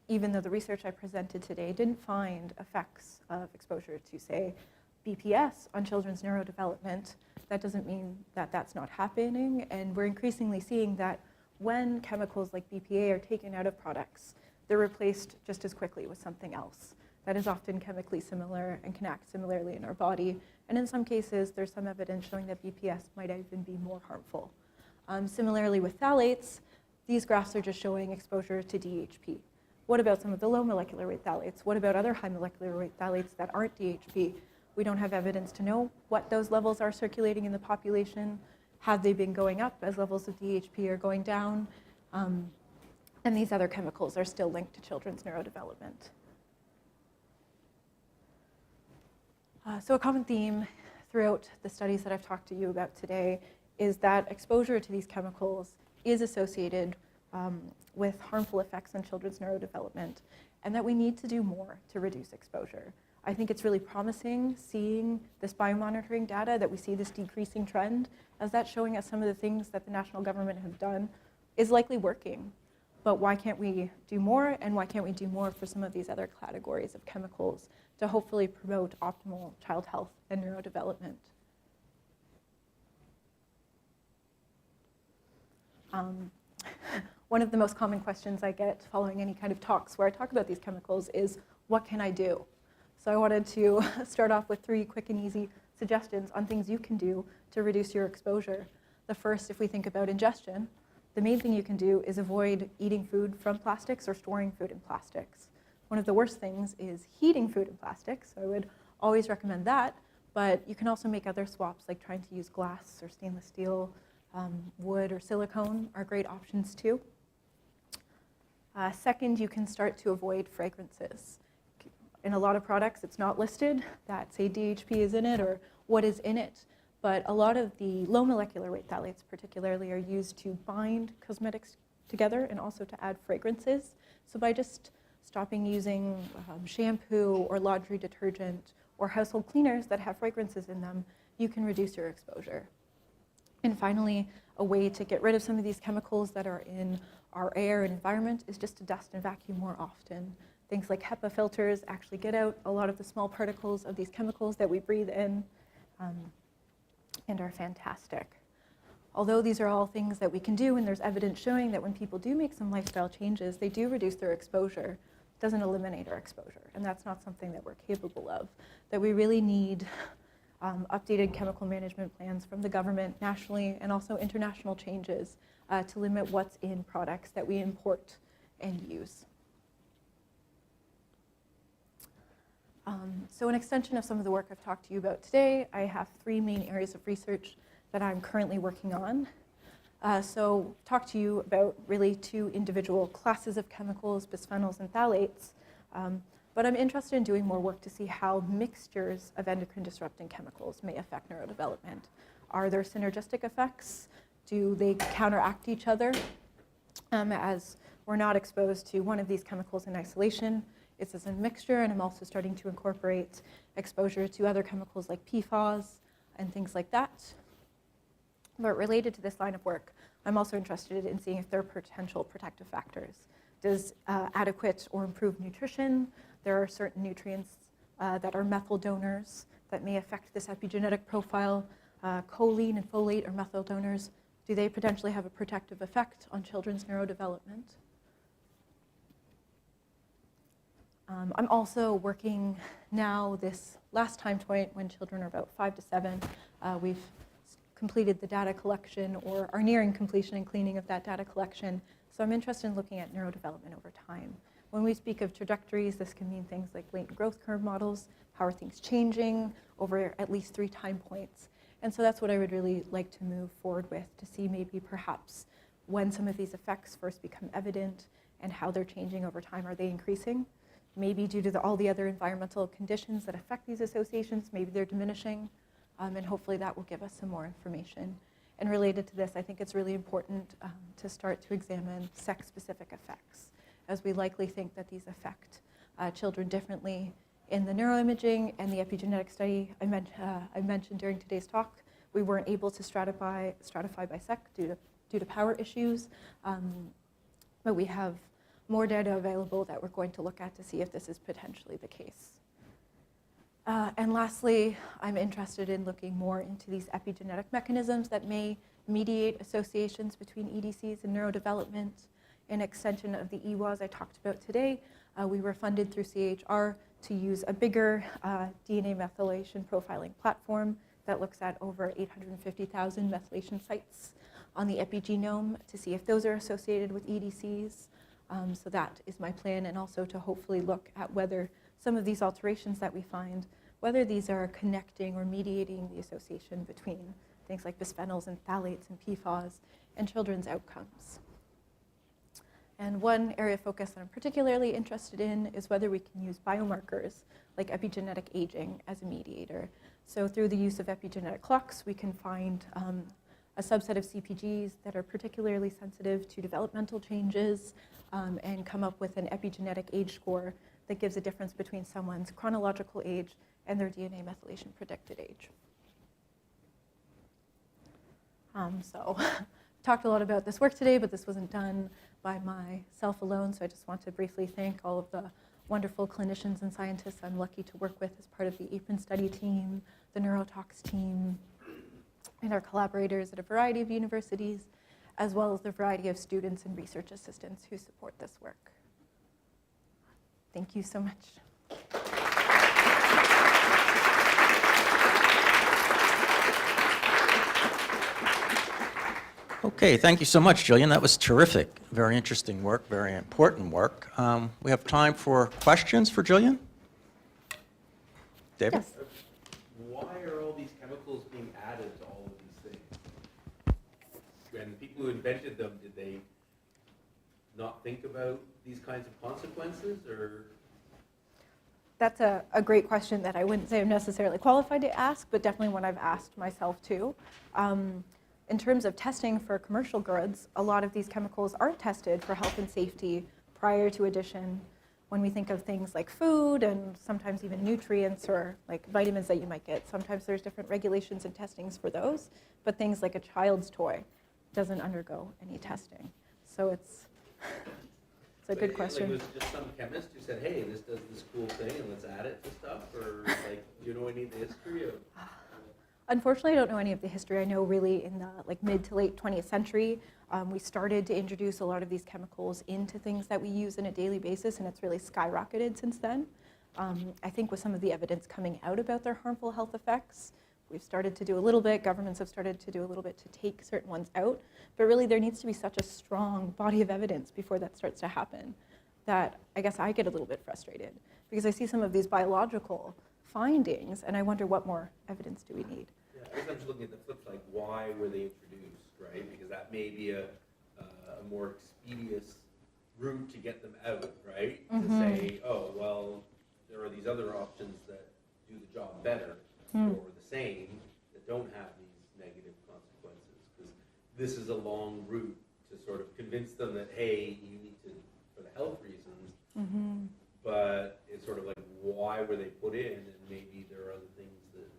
even though the research I presented today didn't find effects of exposure to, say, BPS on children's neurodevelopment, that doesn't mean that that's not happening. And we're increasingly seeing that when chemicals like BPA are taken out of products, they're replaced just as quickly with something else that is often chemically similar and can act similarly in our body. And in some cases, there's some evidence showing that BPS might even be more harmful. Similarly with phthalates, these graphs are just showing exposure to DHP. What about some of the low molecular weight phthalates? What about other high molecular weight phthalates that aren't DHP? We don't have evidence to know what those levels are circulating in the population. Have they been going up as levels of DHP are going down? And these other chemicals are still linked to children's neurodevelopment. So a common theme throughout the studies that I've talked to you about today is that exposure to these chemicals is associated with harmful effects on children's neurodevelopment, and that we need to do more to reduce exposure. I think it's really promising seeing this biomonitoring data, that we see this decreasing trend, as that's showing us some of the things that the national government have done is likely working. But why can't we do more, and why can't we do more for some of these other categories of chemicals to hopefully promote optimal child health and neurodevelopment? One of the most common questions I get following any kind of talks where I talk about these chemicals is, what can I do? So I wanted to start off with 3 quick and easy suggestions on things you can do to reduce your exposure. The first, if we think about ingestion, the main thing you can do is avoid eating food from plastics or storing food in plastics. One of the worst things is heating food in plastics, so I would always recommend that, but you can also make other swaps, like trying to use glass or stainless steel, wood or silicone are great options too. Second, you can start to avoid fragrances. In a lot of products, it's not listed that, say, DHP is in it or what is in it, but a lot of the low molecular weight phthalates particularly are used to bind cosmetics together and also to add fragrances. So by just stopping using shampoo or laundry detergent or household cleaners that have fragrances in them, you can reduce your exposure. And finally, a way to get rid of some of these chemicals that are in our air and environment is just to dust and vacuum more often. Things like HEPA filters actually get out a lot of the small particles of these chemicals that we breathe in and are fantastic. Although these are all things that we can do, and there's evidence showing that when people do make some lifestyle changes, they do reduce their exposure. It doesn't eliminate our exposure, and that's not something that we're capable of. That we really need updated chemical management plans from the government nationally and also international changes to limit what's in products that we import and use. So an extension of some of the work I've talked to you about today, I have 3 main areas of research that I'm currently working on. So talk to you about really two individual classes of chemicals, bisphenols and phthalates. But I'm interested in doing more work to see how mixtures of endocrine disrupting chemicals may affect neurodevelopment. Are there synergistic effects? Do they counteract each other? As we're not exposed to one of these chemicals in isolation, it's as a mixture, and I'm also starting to incorporate exposure to other chemicals like PFAS and things like that. But related to this line of work, I'm also interested in seeing if there are potential protective factors. Does adequate or improved nutrition, there are certain nutrients that are methyl donors that may affect this epigenetic profile. Choline and folate are methyl donors. Do they potentially have a protective effect on children's neurodevelopment? I'm also working now this last time point when children are about 5 to 7. We've completed the data collection or are nearing completion and cleaning of that data collection. So I'm interested in looking at neurodevelopment over time. When we speak of trajectories, this can mean things like latent growth curve models. How are things changing over at least 3 time points? And so that's what I would really like to move forward with, to see maybe perhaps when some of these effects first become evident and how they're changing over time. Are they increasing? Maybe due to all the other environmental conditions that affect these associations, maybe they're diminishing. And hopefully that will give us some more information. And related to this, I think it's really important to start to examine sex-specific effects, as we likely think that these affect children differently. In the neuroimaging and the epigenetic study I mentioned during today's talk, we weren't able to stratify by sex due to power issues, but we have more data available that we're going to look at to see if this is potentially the case. And lastly, I'm interested in looking more into these epigenetic mechanisms that may mediate associations between EDCs and neurodevelopment. An extension of the EWAs I talked about today, we were funded through CHR to use a bigger DNA methylation profiling platform that looks at over 850,000 methylation sites on the epigenome to see if those are associated with EDCs. So that is my plan, and also to hopefully look at whether some of these alterations that we find, whether these are connecting or mediating the association between things like bisphenols and phthalates and PFAS and children's outcomes. And one area of focus that I'm particularly interested in is whether we can use biomarkers like epigenetic aging as a mediator. So through the use of epigenetic clocks, we can find a subset of CPGs that are particularly sensitive to developmental changes and come up with an epigenetic age score that gives a difference between someone's chronological age and their DNA methylation predicted age. So talked a lot about this work today, but this wasn't done by myself alone, so I just want to briefly thank all of the wonderful clinicians and scientists I'm lucky to work with as part of the APRIN study team, the neurotox team, and our collaborators at a variety of universities, as well as the variety of students and research assistants who support this work. Thank you so much. Okay, thank you so much, Gillian. That was terrific. Very interesting work, very important work. We have time for questions for Gillian. David? Yes. Why are all these chemicals being added to all of these things? And the people who invented them, did they not think about these kinds of consequences, or? That's a great question that I wouldn't say I'm necessarily qualified to ask, but definitely one I've asked myself too. In terms of testing for commercial goods, a lot of these chemicals aren't tested for health and safety prior to addition. When we think of things like food and sometimes even nutrients or like vitamins that you might get, sometimes there's different regulations and testings for those, but things like a child's toy doesn't undergo any testing. So it's a good question. Like, it was just some chemist who said, hey, this does this cool thing and let's add it to stuff, or like, do you know any of the history of? Unfortunately, I don't know any of the history. I know really in the mid to late 20th century, we started to introduce a lot of these chemicals into things that we use on a daily basis, and it's really skyrocketed since then. I think with some of the evidence coming out about their harmful health effects, we've started to do a little bit, governments have started to do a little bit to take certain ones out, but really there needs to be such a strong body of evidence before that starts to happen that I guess I get a little bit frustrated because I see some of these biological findings, and I wonder what more evidence do we need. Yeah, I guess I'm just looking at the flip side. Why were they introduced, right? Because that may be a more expeditious route to get them out, right? To say, oh, well, there are these other options that do the job better or the same that don't have these negative consequences. Because this is a long route to sort of convince them that, hey, you need to, for the health reasons, but it's sort of like, why were they put in? And maybe there are other things that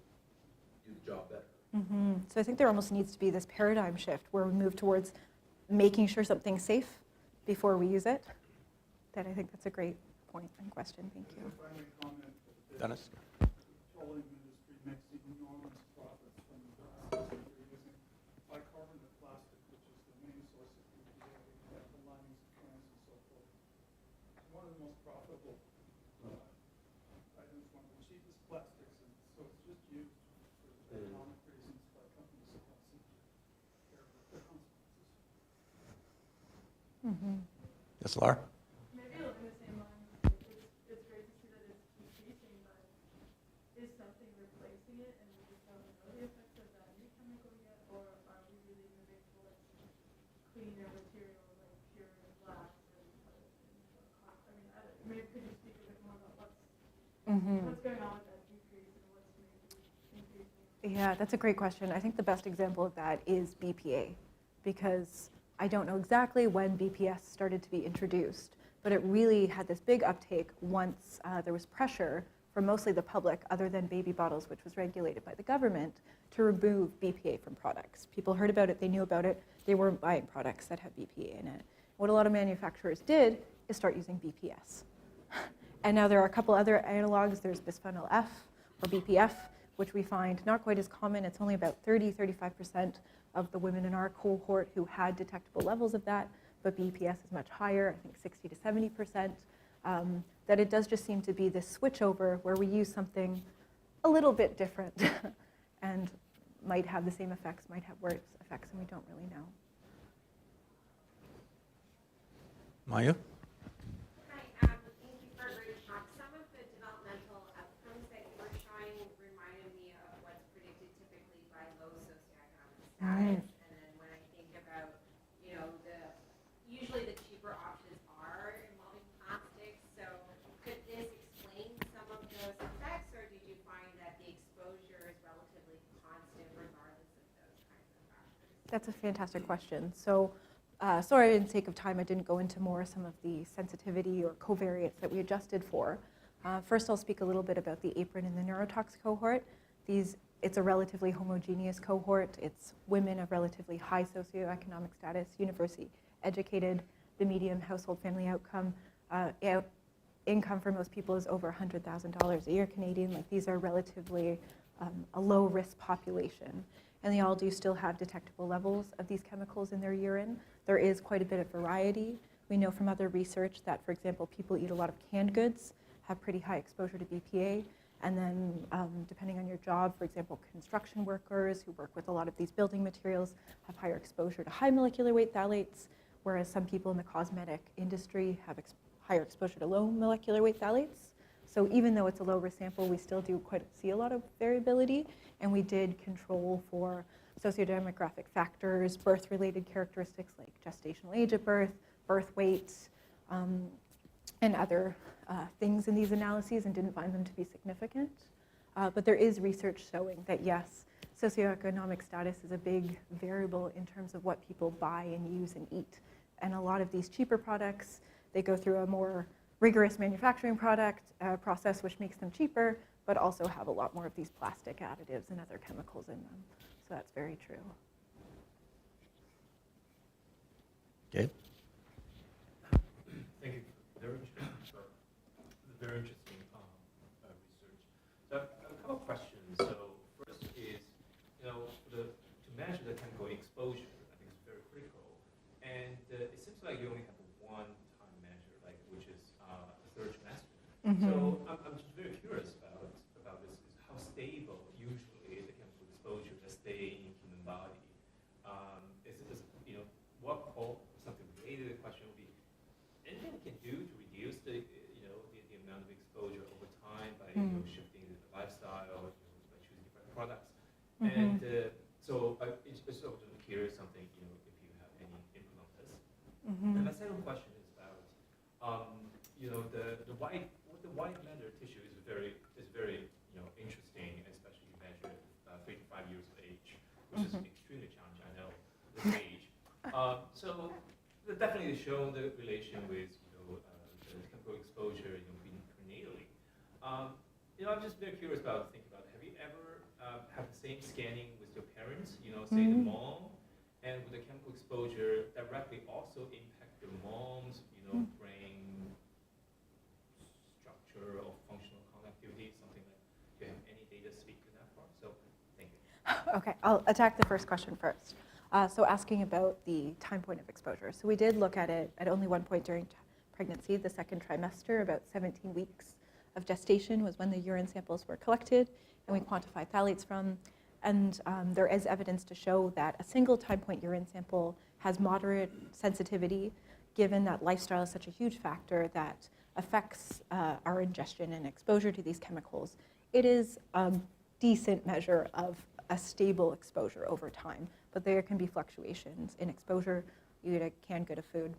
do the job better. So I think there almost needs to be this paradigm shift where we move towards making sure something's safe before we use it. That I think that's a great point and question. Thank you. If I may comment, Dennis? the petroleum industry makes enormous profits from the plastics they're using. Bicarbonate plastic, which is the main source of BPA, that the linings of cans and so forth. It's one of the most profitable items, one of the cheapest plastics, and so it's just used for economic reasons by companies that don't seem to care about the consequences. Yes, Laura? Maybe along the same lines, it's great to see that it's decreasing, but is something replacing it and we just don't know the effects of that new chemical yet, or are we really moving towards cleaner material like pure glass and other things? I mean, maybe could you speak a bit more about what's going on with that decrease and what's maybe increasing? Yeah, that's a great question. I think the best example of that is BPA, because I don't know exactly when BPS started to be introduced, but it really had this big uptake once there was pressure from mostly the public, other than baby bottles, which was regulated by the government, to remove BPA from products. People heard about it, they knew about it, they weren't buying products that have BPA in it. What a lot of manufacturers did is start using BPS. And now there are a couple other analogs. There's bisphenol F, or BPF, which we find not quite as common. It's only about 30-35% of the women in our cohort who had detectable levels of that, but BPS is much higher, I think 60 to 70%, that it does just seem to be this switchover where we use something a little bit different and might have the same effects, might have worse effects, and we don't really know. Maya? Hi, thank you for a great talk. Some of the developmental outcomes that you were showing reminded me of what's predicted typically by low socioeconomic status. And then when I think about, usually the cheaper options are involving plastics. So could this explain some of those effects, or did you find that the exposure is relatively constant regardless of those kinds of factors? That's a fantastic question. So, sorry, in sake of time, I didn't go into more some of the sensitivity or covariates that we adjusted for. First, I'll speak a little bit about the apron and the neurotox cohort. It's a relatively homogeneous cohort. It's women of relatively high socioeconomic status, university educated. The median household family income for most people is over $100,000 a year Canadian. Like, these are relatively a low risk population. And they all do still have detectable levels of these chemicals in their urine. There is quite a bit of variety. We know from other research that, for example, people eat a lot of canned goods, have pretty high exposure to BPA. And then depending on your job, for example, construction workers who work with a lot of these building materials have higher exposure to high molecular weight phthalates, whereas some people in the cosmetic industry have higher exposure to low molecular weight phthalates. So even though it's a low risk sample, we still do see a lot of variability, and we did control for sociodemographic factors, birth-related characteristics like gestational age at birth, birth weight, and other things in these analyses, and didn't find them to be significant. But there is research showing that yes, socioeconomic status is a big variable in terms of what people buy and use and eat. And a lot of these cheaper products, they go through a more rigorous manufacturing process, which makes them cheaper, but also have a lot more of these plastic additives and other chemicals in them. So that's very true. Gabe? Thank you. Very interesting. Very interesting research. So I have a couple of questions. So first is, to measure the chemical exposure, I think is very critical. And it seems like you only have one time measure, which is the third trimester. So I'm just very curious about this. Is how stable usually the chemical exposure that stay in human body. Something related. The question would be, anything we can do to reduce the amount of exposure over time by shifting the lifestyle, by choosing different products. And so I'm curious something, if you have any input on this? And my second question is about, the white matter tissue is very interesting, especially measured 3 to 5 years of age, which is extremely challenging, I know, this age. So they definitely show the relation with the chemical exposure prenatally. I'm just very curious about thinking about, have you ever had the same scanning with your parents, say the mom, and with the chemical exposure directly also impact the mom's, brain structure or functional connectivity, something like, do you have any data speak to that part? So, thank you. Okay, I'll attack the first question first. So asking about the time point of exposure. So we did look at it at only one point during pregnancy, the second trimester, about 17 weeks of gestation was when the urine samples were collected, and we quantified phthalates from. And there is evidence to show that a single time point urine sample has moderate sensitivity, given that lifestyle is such a huge factor that affects our ingestion and exposure to these chemicals. It is a decent measure of a stable exposure over time, but there can be fluctuations in exposure. You eat a canned good of food,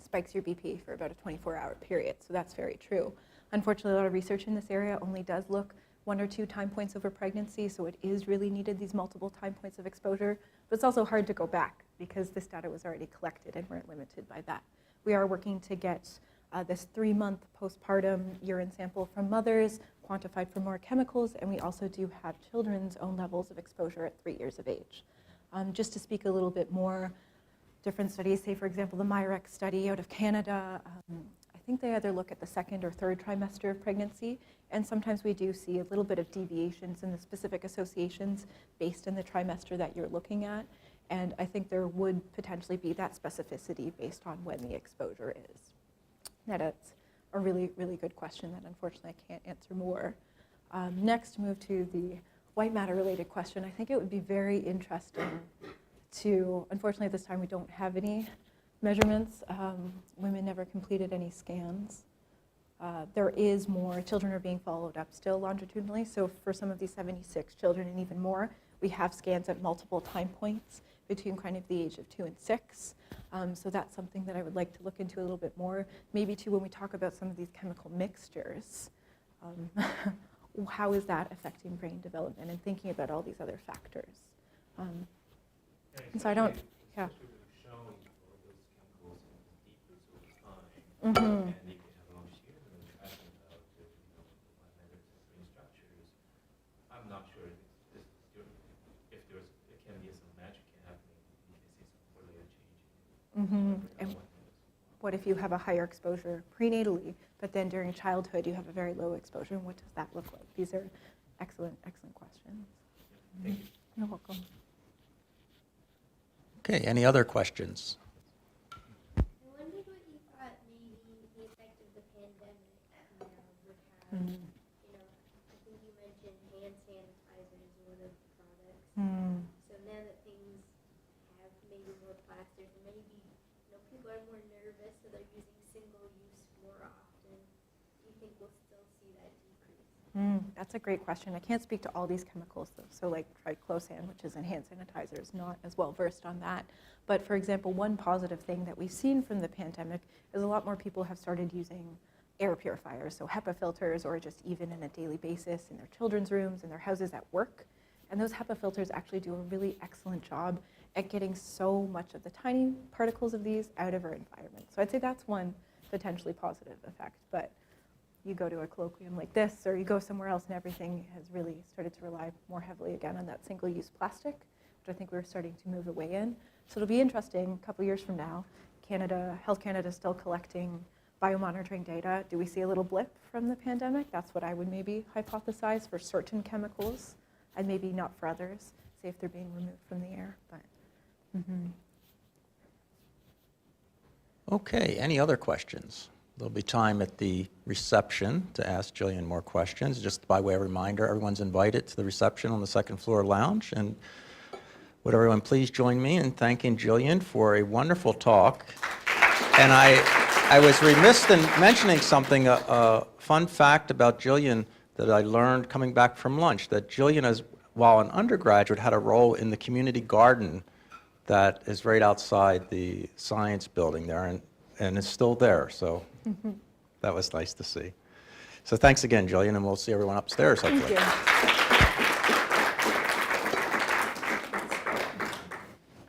spikes your BP for about a 24-hour period, so that's very true. Unfortunately, a lot of research in this area only does look 1 or 2 time points over pregnancy, so it is really needed, these multiple time points of exposure, but it's also hard to go back because this data was already collected and we're limited by that. We are working to get this 3-month postpartum urine sample from mothers, quantified for more chemicals, and we also do have children's own levels of exposure at 3 years of age. Just to speak a little bit more, different studies, say for example the MyREX study out of Canada, I think they either look at the 2nd or 3rd trimester of pregnancy, and sometimes we do see a little bit of deviations in the specific associations based on the trimester that you're looking at, and I think there would potentially be that specificity based on when the exposure is. That's a really, really good question that unfortunately I can't answer more. Next, move to the white matter related question. I think it would be very interesting to, unfortunately at this time we don't have any measurements. Women never completed any scans. There is more, children are being followed up still longitudinally, so for some of these 76 children and even more, we have scans at multiple time points between kind of the age of 2 and 6. So that's something that I would like to look into a little bit more. Maybe too when we talk about some of these chemical mixtures, how is that affecting brain development and thinking about all these other factors. So I don't, yeah. Showing all those chemicals in decrease over time, Mm-hmm. and if you have longitudinal tracking about the matter brain structures, I'm not sure if there can be some magic happening. You can see some correlated change. And what if you have a higher exposure prenatally, but then during childhood you have a very low exposure, and what does that look like? These are excellent, excellent questions. Thank you. You're welcome. Okay, any other questions? I wondered what you thought maybe the effect of the pandemic would have. I think you mentioned hand sanitizer as one of the products. So now that things have maybe more plastic, maybe people are more nervous, so they're using single use more often. Do you think we'll still see that decrease? That's a great question. I can't speak to all these chemicals though. So like triclosan, which is in hand sanitizer, is not as well versed on that. But for example, one positive thing that we've seen from the pandemic is a lot more people have started using air purifiers, so HEPA filters, or just even on a daily basis in their children's rooms, in their houses at work. And those HEPA filters actually do a really excellent job at getting so much of the tiny particles of these out of our environment. So I'd say that's one potentially positive effect. But you go to a colloquium like this, or you go somewhere else, and everything has really started to rely more heavily again on that single-use plastic, which I think we're starting to move away in. So it'll be interesting a couple years from now. Health Canada is still collecting biomonitoring data. Do we see a little blip from the pandemic? That's what I would maybe hypothesize for certain chemicals, and maybe not for others. See if they're being removed from the air. But Okay, any other questions? There'll be time at the reception to ask Gillian more questions. Just by way of reminder, everyone's invited to the reception on the second floor lounge. And would everyone please join me in thanking Gillian for a wonderful talk. And I was remiss in mentioning something, a fun fact about Gillian that I learned coming back from lunch, that Gillian, while an undergraduate, had a role in the community garden that is right outside the science building there, and it's still there, so that was nice to see. So thanks again, Gillian, and we'll see everyone upstairs, hopefully. Thank you.